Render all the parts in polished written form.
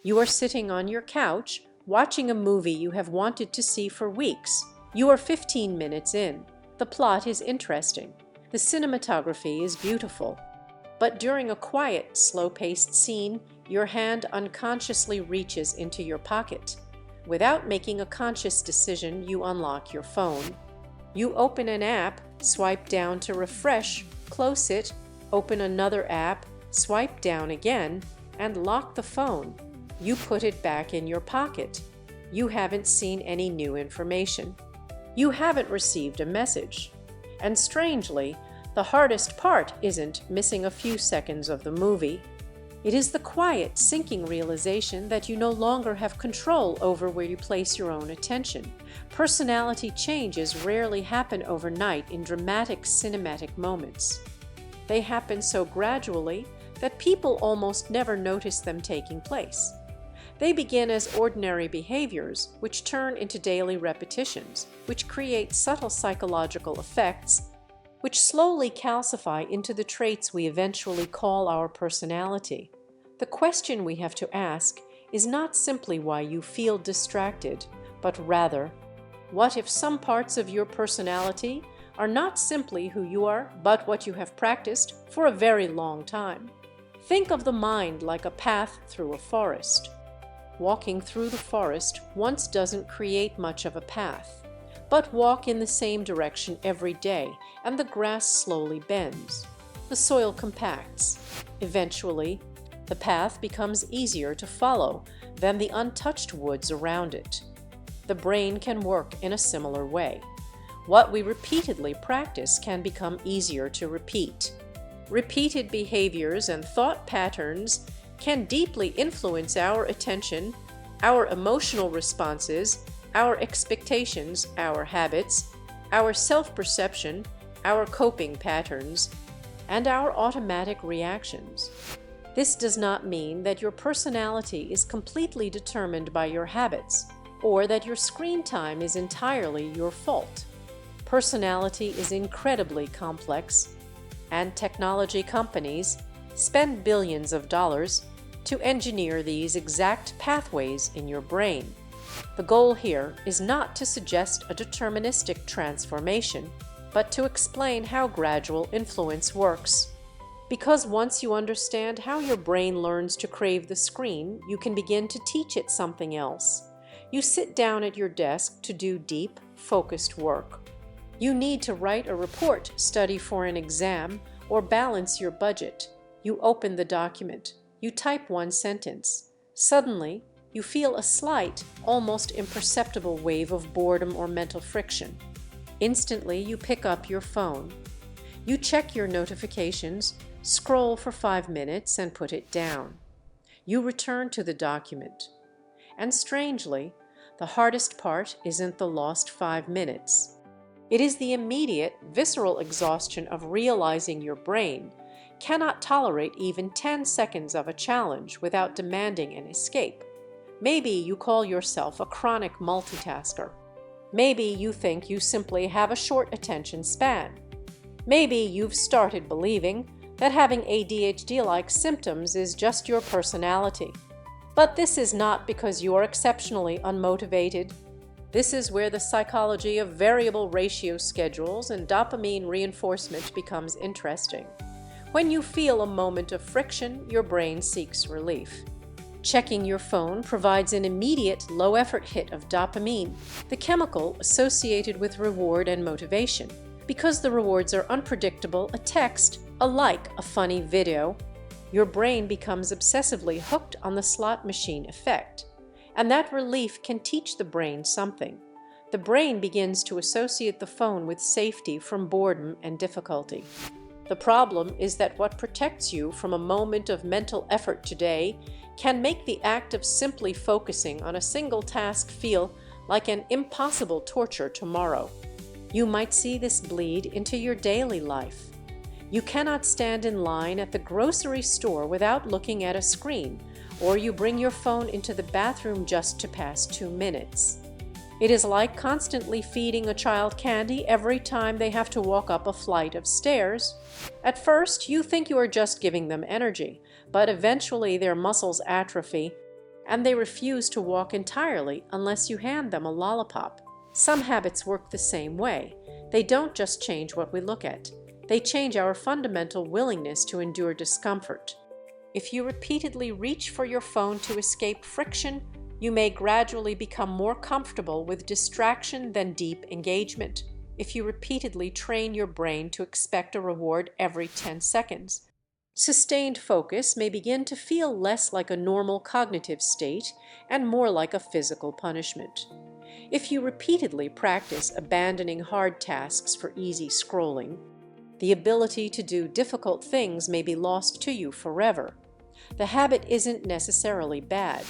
You are sitting on your couch, watching a movie you have wanted to see for weeks. You are 15 minutes in. The plot is interesting. The cinematography is beautiful. But during a quiet, slow-paced scene, your hand unconsciously reaches into your pocket. Without making a conscious decision, you unlock your phone. You open an app, swipe down to refresh, close it, open another app, swipe down again, and lock the phone. You put it back in your pocket. You haven't seen any new information. You haven't received a message. And strangely, the hardest part isn't missing a few seconds of the movie. It is the quiet, sinking realization that you no longer have control over where you place your own attention. Personality changes rarely happen overnight in dramatic cinematic moments. They happen so gradually that people almost never notice them taking place. They begin as ordinary behaviors, which turn into daily repetitions, which create subtle psychological effects, which slowly calcify into the traits we eventually call our personality. The question we have to ask is not simply why you feel distracted, but rather, what if some parts of your personality are not simply who you are, but what you have practiced for a very long time? Think of the mind like a path through a forest. Walking through the forest once doesn't create much of a path, but walk in the same direction every day, and the grass slowly bends. The soil compacts. Eventually, the path becomes easier to follow than the untouched woods around it. The brain can work in a similar way. What we repeatedly practice can become easier to repeat. Repeated behaviors and thought patterns can deeply influence our attention, our emotional responses, our expectations, our habits, our self-perception, our coping patterns, and our automatic reactions. This does not mean that your personality is completely determined by your habits, or that your screen time is entirely your fault. Personality is incredibly complex, and technology companies spend billions of dollars to engineer these exact pathways in your brain. The goal here is not to suggest a deterministic transformation, but to explain how gradual influence works. Because once you understand how your brain learns to crave the screen, you can begin to teach it something else. You sit down at your desk to do deep, focused work. You need to write a report, study for an exam, or balance your budget. You open the document. You type one sentence. Suddenly, you feel a slight, almost imperceptible wave of boredom or mental friction. Instantly, you pick up your phone. You check your notifications, scroll for 5 minutes, and put it down. You return to the document. And strangely, the hardest part isn't the lost 5 minutes. It is the immediate, visceral exhaustion of realizing your brain cannot tolerate even 10 seconds of a challenge without demanding an escape. Maybe you call yourself a chronic multitasker. Maybe you think you simply have a short attention span. Maybe you've started believing that having ADHD-like symptoms is just your personality. But this is not because you are exceptionally unmotivated. This is where the psychology of variable ratio schedules and dopamine reinforcement becomes interesting. When you feel a moment of friction, your brain seeks relief. Checking your phone provides an immediate, low-effort hit of dopamine, the chemical associated with reward and motivation. Because the rewards are unpredictable, a text, a like, a funny video, your brain becomes obsessively hooked on the slot machine effect. And that relief can teach the brain something. The brain begins to associate the phone with safety from boredom and difficulty. The problem is that what protects you from a moment of mental effort today can make the act of simply focusing on a single task feel like an impossible torture tomorrow. You might see this bleed into your daily life. You cannot stand in line at the grocery store without looking at a screen, or you bring your phone into the bathroom just to pass 2 minutes. It is like constantly feeding a child candy every time they have to walk up a flight of stairs. At first, you think you are just giving them energy, but eventually their muscles atrophy, And they refuse to walk entirely unless you hand them a lollipop. Some habits work the same way. They don't just change what we look at. They change our fundamental willingness to endure discomfort. If you repeatedly reach for your phone to escape friction, you may gradually become more comfortable with distraction than deep engagement. If you repeatedly train your brain to expect a reward every 10 seconds, sustained focus may begin to feel less like a normal cognitive state and more like a physical punishment. If you repeatedly practice abandoning hard tasks for easy scrolling, the ability to do difficult things may be lost to you forever. The habit isn't necessarily bad.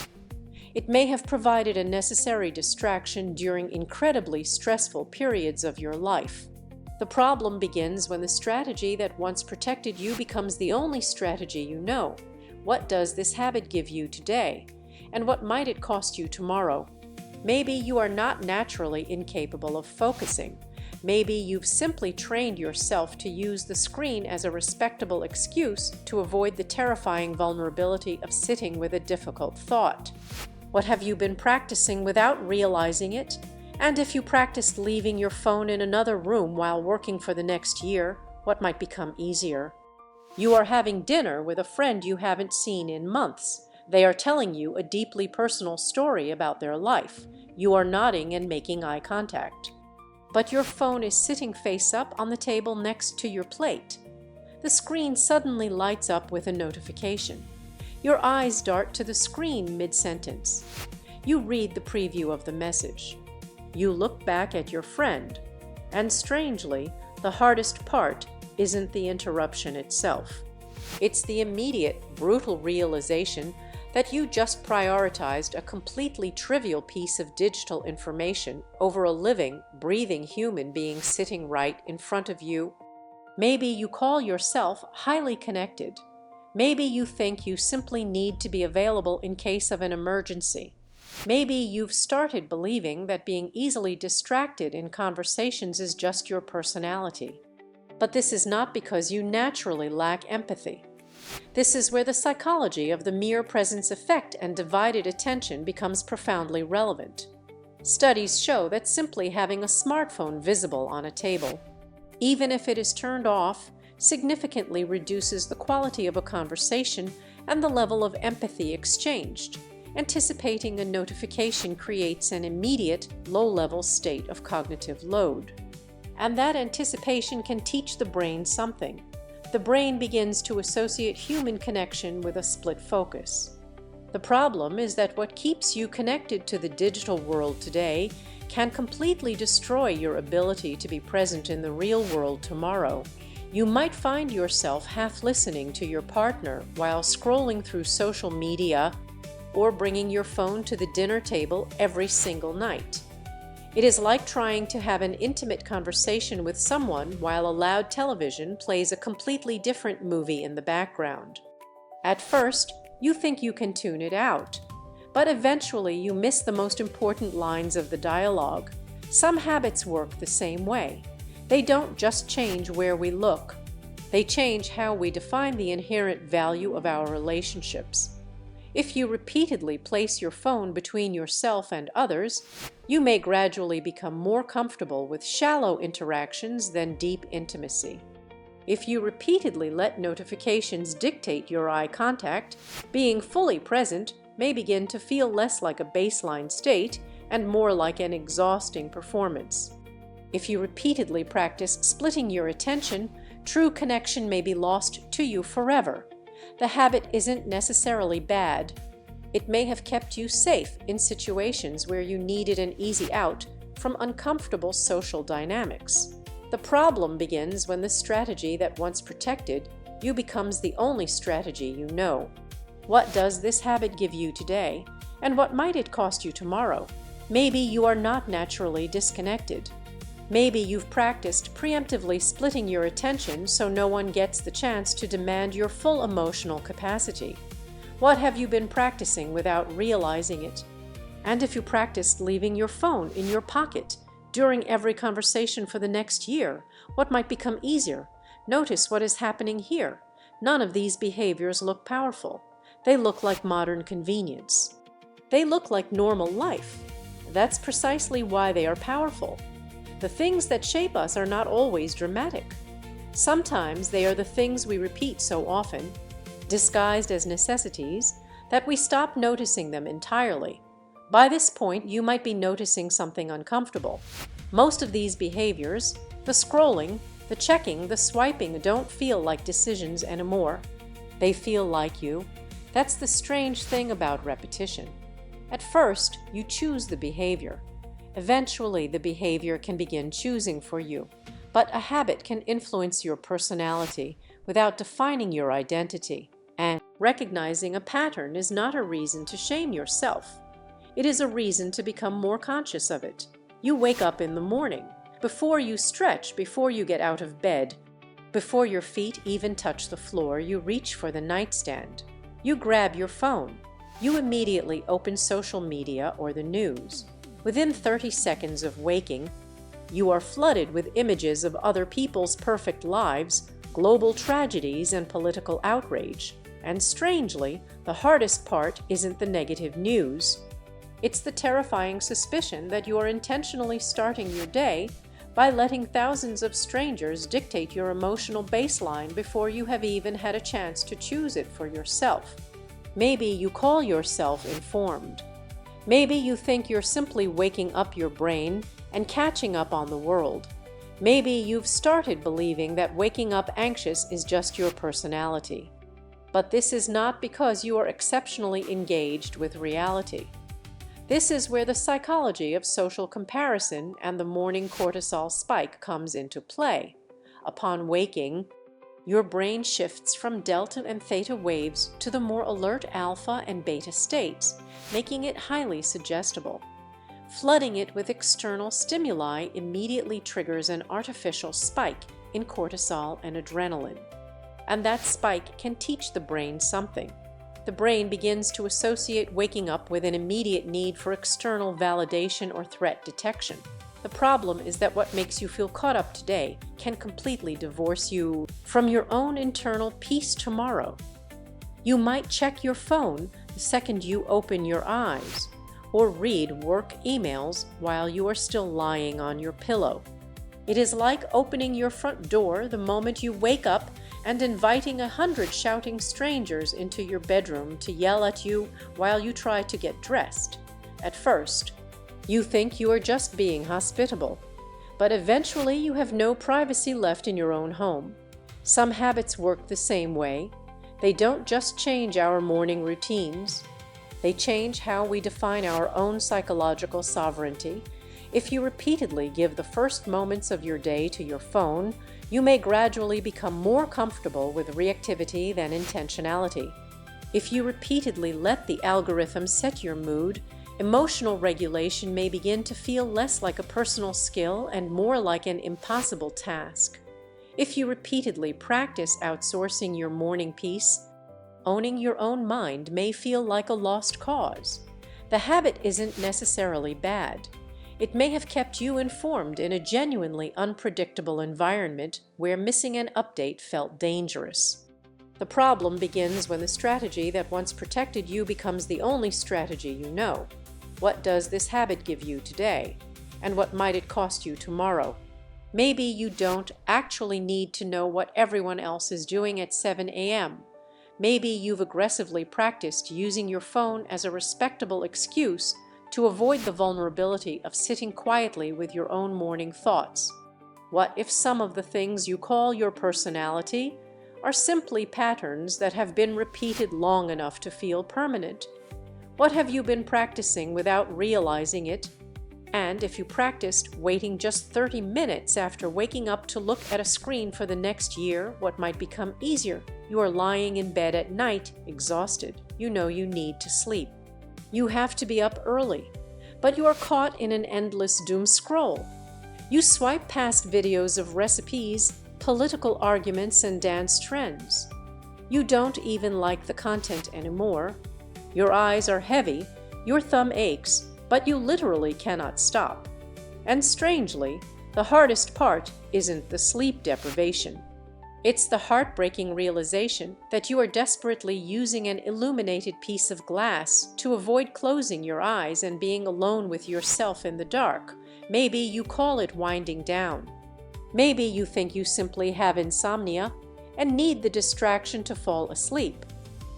It may have provided a necessary distraction during incredibly stressful periods of your life. The problem begins when the strategy that once protected you becomes the only strategy you know. What does this habit give you today? And what might it cost you tomorrow? Maybe you are not naturally incapable of focusing. Maybe you've simply trained yourself to use the screen as a respectable excuse to avoid the terrifying vulnerability of sitting with a difficult thought. What have you been practicing without realizing it? And if you practiced leaving your phone in another room while working for the next year, what might become easier? You are having dinner with a friend you haven't seen in months. They are telling you a deeply personal story about their life. You are nodding and making eye contact. But your phone is sitting face up on the table next to your plate. The screen suddenly lights up with a notification. Your eyes dart to the screen mid-sentence. You read the preview of the message. You look back at your friend. And strangely, the hardest part isn't the interruption itself. It's the immediate, brutal realization that you just prioritized a completely trivial piece of digital information over a living, breathing human being sitting right in front of you. Maybe you call yourself highly connected. Maybe you think you simply need to be available in case of an emergency. Maybe you've started believing that being easily distracted in conversations is just your personality. But this is not because you naturally lack empathy. This is where the psychology of the mere presence effect and divided attention becomes profoundly relevant. Studies show that simply having a smartphone visible on a table, even if it is turned off, significantly reduces the quality of a conversation and the level of empathy exchanged. Anticipating a notification creates an immediate, low-level state of cognitive load. And that anticipation can teach the brain something. The brain begins to associate human connection with a split focus. The problem is that what keeps you connected to the digital world today can completely destroy your ability to be present in the real world tomorrow. You might find yourself half listening to your partner while scrolling through social media or bringing your phone to the dinner table every single night. It is like trying to have an intimate conversation with someone while a loud television plays a completely different movie in the background. At first, you think you can tune it out, but eventually you miss the most important lines of the dialogue. Some habits work the same way. They don't just change where we look. They change how we define the inherent value of our relationships. If you repeatedly place your phone between yourself and others, you may gradually become more comfortable with shallow interactions than deep intimacy. If you repeatedly let notifications dictate your eye contact, being fully present may begin to feel less like a baseline state and more like an exhausting performance. If you repeatedly practice splitting your attention, true connection may be lost to you forever. The habit isn't necessarily bad. It may have kept you safe in situations where you needed an easy out from uncomfortable social dynamics. The problem begins when the strategy that once protected you becomes the only strategy you know. What does this habit give you today, and what might it cost you tomorrow? Maybe you are not naturally disconnected. Maybe you've practiced preemptively splitting your attention so no one gets the chance to demand your full emotional capacity. What have you been practicing without realizing it? And if you practiced leaving your phone in your pocket during every conversation for the next year, what might become easier? Notice what is happening here. None of these behaviors look powerful. They look like modern convenience. They look like normal life. That's precisely why they are powerful. The things that shape us are not always dramatic. Sometimes they are the things we repeat so often, disguised as necessities, that we stop noticing them entirely. By this point, you might be noticing something uncomfortable. Most of these behaviors, the scrolling, the checking, the swiping, don't feel like decisions anymore. They feel like you. That's the strange thing about repetition. At first, you choose the behavior. Eventually, the behavior can begin choosing for you. But a habit can influence your personality without defining your identity. And recognizing a pattern is not a reason to shame yourself. It is a reason to become more conscious of it. You wake up in the morning. Before you stretch, before you get out of bed, before your feet even touch the floor, you reach for the nightstand. You grab your phone. You immediately open social media or the news. Within 30 seconds of waking, you are flooded with images of other people's perfect lives, global tragedies, and political outrage. And strangely, the hardest part isn't the negative news. It's the terrifying suspicion that you are intentionally starting your day by letting thousands of strangers dictate your emotional baseline before you have even had a chance to choose it for yourself. Maybe you call yourself informed. Maybe you think you're simply waking up your brain and catching up on the world. Maybe you've started believing that waking up anxious is just your personality. But this is not because you are exceptionally engaged with reality. This is where the psychology of social comparison and the morning cortisol spike comes into play. Upon waking, your brain shifts from delta and theta waves to the more alert alpha and beta states, making it highly suggestible. Flooding it with external stimuli immediately triggers an artificial spike in cortisol and adrenaline. And that spike can teach the brain something. The brain begins to associate waking up with an immediate need for external validation or threat detection. The problem is that what makes you feel caught up today can completely divorce you from your own internal peace tomorrow. You might check your phone the second you open your eyes, or read work emails while you are still lying on your pillow. It is like opening your front door the moment you wake up and inviting 100 shouting strangers into your bedroom to yell at you while you try to get dressed. At first, you think you are just being hospitable, but eventually you have no privacy left in your own home. Some habits work the same way. They don't just change our morning routines. They change how we define our own psychological sovereignty. If you repeatedly give the first moments of your day to your phone, you may gradually become more comfortable with reactivity than intentionality. If you repeatedly let the algorithm set your mood, emotional regulation may begin to feel less like a personal skill and more like an impossible task. If you repeatedly practice outsourcing your morning peace, owning your own mind may feel like a lost cause. The habit isn't necessarily bad. It may have kept you informed in a genuinely unpredictable environment where missing an update felt dangerous. The problem begins when the strategy that once protected you becomes the only strategy you know. What does this habit give you today? And what might it cost you tomorrow? Maybe you don't actually need to know what everyone else is doing at 7 a.m. Maybe you've aggressively practiced using your phone as a respectable excuse to avoid the vulnerability of sitting quietly with your own morning thoughts. What if some of the things you call your personality are simply patterns that have been repeated long enough to feel permanent? What have you been practicing without realizing it? And if you practiced waiting just 30 minutes after waking up to look at a screen for the next year, what might become easier? You are lying in bed at night, exhausted. You know you need to sleep. You have to be up early, but you are caught in an endless doom scroll. You swipe past videos of recipes, political arguments, and dance trends. You don't even like the content anymore. Your eyes are heavy, your thumb aches, but you literally cannot stop. And strangely, the hardest part isn't the sleep deprivation. It's the heartbreaking realization that you are desperately using an illuminated piece of glass to avoid closing your eyes and being alone with yourself in the dark. Maybe you call it winding down. Maybe you think you simply have insomnia and need the distraction to fall asleep.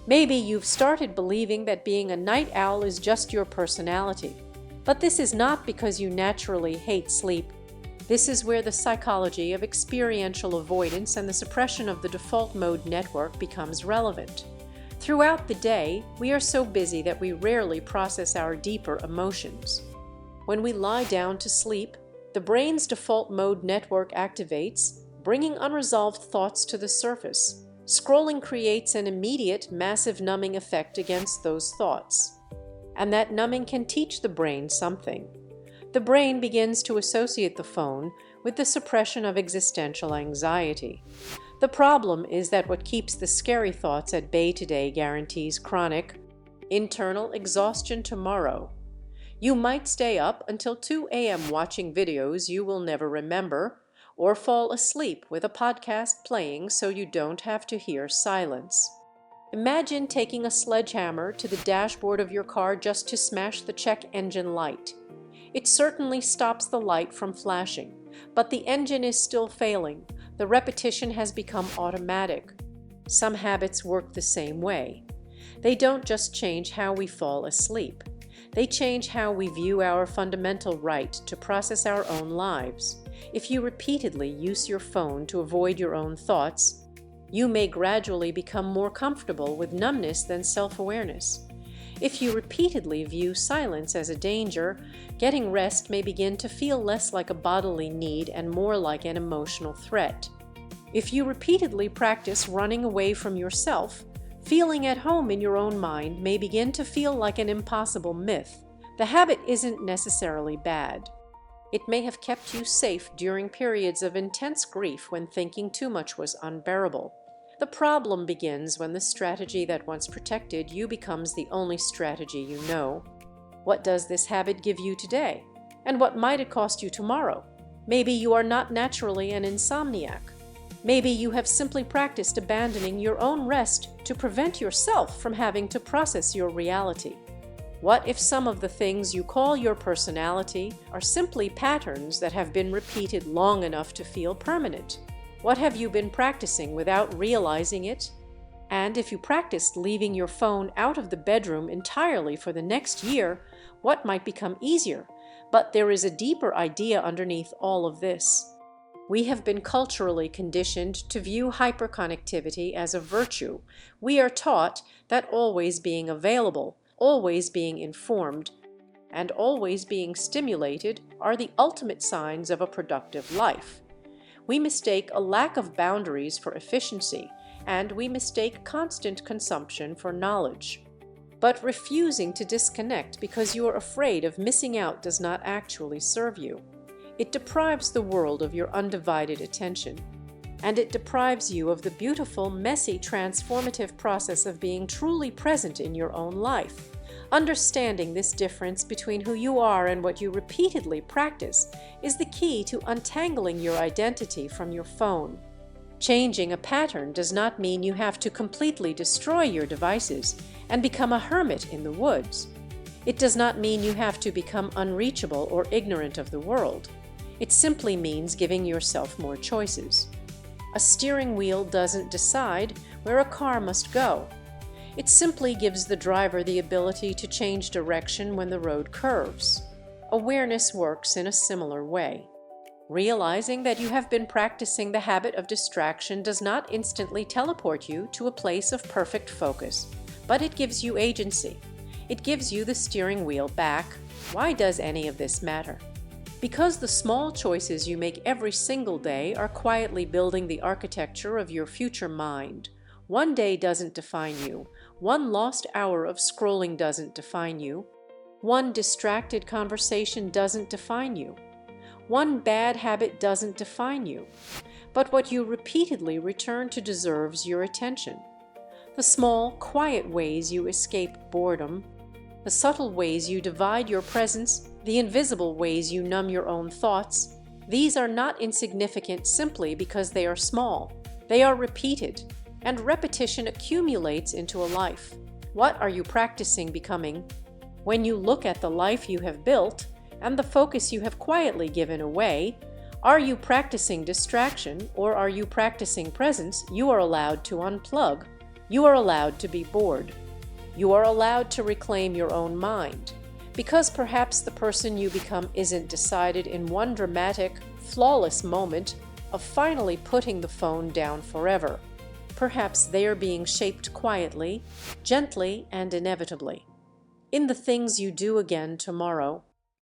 Maybe you've started believing that being a night owl is just your personality. But this is not because you naturally hate sleep. This is where the psychology of experiential avoidance and the suppression of the default mode network becomes relevant. Throughout the day, we are so busy that we rarely process our deeper emotions. When we lie down to sleep, the brain's default mode network activates, bringing unresolved thoughts to the surface. Scrolling creates an immediate, massive numbing effect against those thoughts. And that numbing can teach the brain something. The brain begins to associate the phone with the suppression of existential anxiety. The problem is that what keeps the scary thoughts at bay today guarantees chronic, internal exhaustion tomorrow. You might stay up until 2 a.m. watching videos you will never remember, or fall asleep with a podcast playing so you don't have to hear silence. Imagine taking a sledgehammer to the dashboard of your car just to smash the check engine light. It certainly stops the light from flashing, but the engine is still failing. The repetition has become automatic. Some habits work the same way. They don't just change how we fall asleep. They change how we view our fundamental right to process our own lives. If you repeatedly use your phone to avoid your own thoughts, you may gradually become more comfortable with numbness than self-awareness. If you repeatedly view silence as a danger, getting rest may begin to feel less like a bodily need and more like an emotional threat. If you repeatedly practice running away from yourself, feeling at home in your own mind may begin to feel like an impossible myth. The habit isn't necessarily bad. It may have kept you safe during periods of intense grief when thinking too much was unbearable. The problem begins when the strategy that once protected you becomes the only strategy you know. What does this habit give you today? And what might it cost you tomorrow? Maybe you are not naturally an insomniac. Maybe you have simply practiced abandoning your own rest to prevent yourself from having to process your reality. What if some of the things you call your personality are simply patterns that have been repeated long enough to feel permanent? What have you been practicing without realizing it? And if you practiced leaving your phone out of the bedroom entirely for the next year, what might become easier? But there is a deeper idea underneath all of this. We have been culturally conditioned to view hyperconnectivity as a virtue. We are taught that always being available, always being informed, and always being stimulated are the ultimate signs of a productive life. We mistake a lack of boundaries for efficiency, and we mistake constant consumption for knowledge. But refusing to disconnect because you are afraid of missing out does not actually serve you. It deprives the world of your undivided attention, and it deprives you of the beautiful, messy, transformative process of being truly present in your own life. Understanding this difference between who you are and what you repeatedly practice is the key to untangling your identity from your phone. Changing a pattern does not mean you have to completely destroy your devices and become a hermit in the woods. It does not mean you have to become unreachable or ignorant of the world. It simply means giving yourself more choices. A steering wheel doesn't decide where a car must go. It simply gives the driver the ability to change direction when the road curves. Awareness works in a similar way. Realizing that you have been practicing the habit of distraction does not instantly teleport you to a place of perfect focus, but it gives you agency. It gives you the steering wheel back. Why does any of this matter? Because the small choices you make every single day are quietly building the architecture of your future mind. One day doesn't define you. One lost hour of scrolling doesn't define you. One distracted conversation doesn't define you. One bad habit doesn't define you. But what you repeatedly return to deserves your attention. The small, quiet ways you escape boredom, the subtle ways you divide your presence, the invisible ways you numb your own thoughts, these are not insignificant simply because they are small. They are repeated, and repetition accumulates into a life. What are you practicing becoming? When you look at the life you have built and the focus you have quietly given away, are you practicing distraction or are you practicing presence? You are allowed to unplug. You are allowed to be bored. You are allowed to reclaim your own mind, because perhaps the person you become isn't decided in one dramatic, flawless moment of finally putting the phone down forever. Perhaps they are being shaped quietly, gently, and inevitably. In the things you do again tomorrow,